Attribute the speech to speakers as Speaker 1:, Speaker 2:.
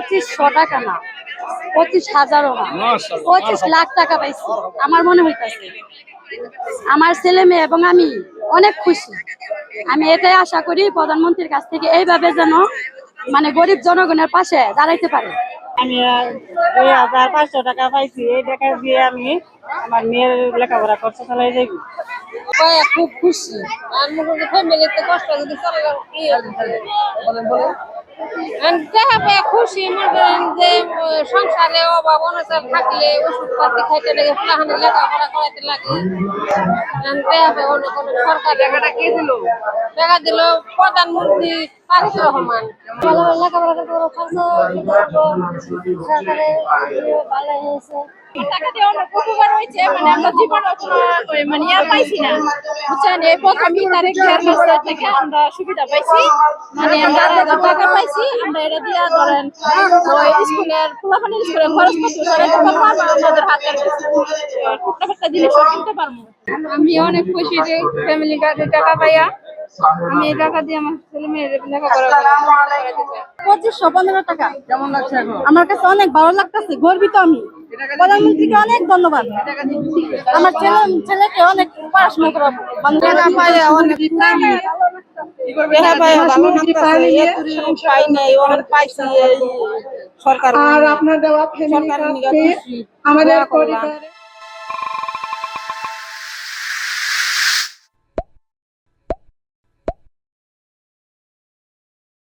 Speaker 1: 2500 টাকা না, 25,000ও না, 25 লাখ টাকা পাইছি। আমার মনে হইতাছে আমার ছেলে মেয়ে এবং আমি অনেক খুশি। আমি এটাই আশা করি প্রধানমন্ত্রীর কাছ থেকে এইভাবে যেন মানে গরিব জনগণের পাশে দাঁড়াইতে পারে।
Speaker 2: আমি 2,500 টাকা পাইছি। এই টাকা দিয়ে আমি আমার মেয়ের লেখাপড়া খরচ চালাই যাই।
Speaker 1: খুব খুশি। ফ্যামিলিতে কষ্ট যদি খুশি মনে করেন যে সংসারে অভাব অনাচার থাকলে ওষুধপাতি খাইতে লাগে, ফুলাহানি লেখাপড়া করাইতে লাগে। সরকার টাকাটা কে দিল? টাকা দিল প্রধানমন্ত্রী তারেক রহমান। ভালোভাবে লেখাপড়া করতে সরকারের ভালো হয়েছে।
Speaker 3: টাকা দিয়ে অনেক উপকার হয়েছে, মানে আমরা জীবনে মানে পাইছি না, বুঝছেন? এই প্রথমই তারিখ থেকে আমরা সুবিধা পাইছি, মানে আমরা টাকা পাইছি। আমরা এটা দিয়ে ধরেন ওই স্কুলের পোলাপানের স্কুলের খরচপত্র চালাতে পারবো, আমাদের হাতের টুকটাক জিনিসও কিনতে পারবো। আমি অনেক খুশি যে ফ্যামিলি কার্ডে টাকা পাইয়া আমি এই টাকা দিয়ে আমার ছেলে মেয়ের লেখাপড়া করাতে চাই।
Speaker 1: 2515 টাকা
Speaker 2: কেমন লাগছে এখন?
Speaker 1: আমার কাছে অনেক ভালো লাগতেছে, গর্বিত আমি। প্রধানমন্ত্রীকে অনেক ধন্যবাদ। আমার ছেলেকে অনেক পড়াশোনা করাবো।
Speaker 2: সরকার আর আপনার দেওয়া ফ্যামিলি কার্ড আমাদের পরিবারে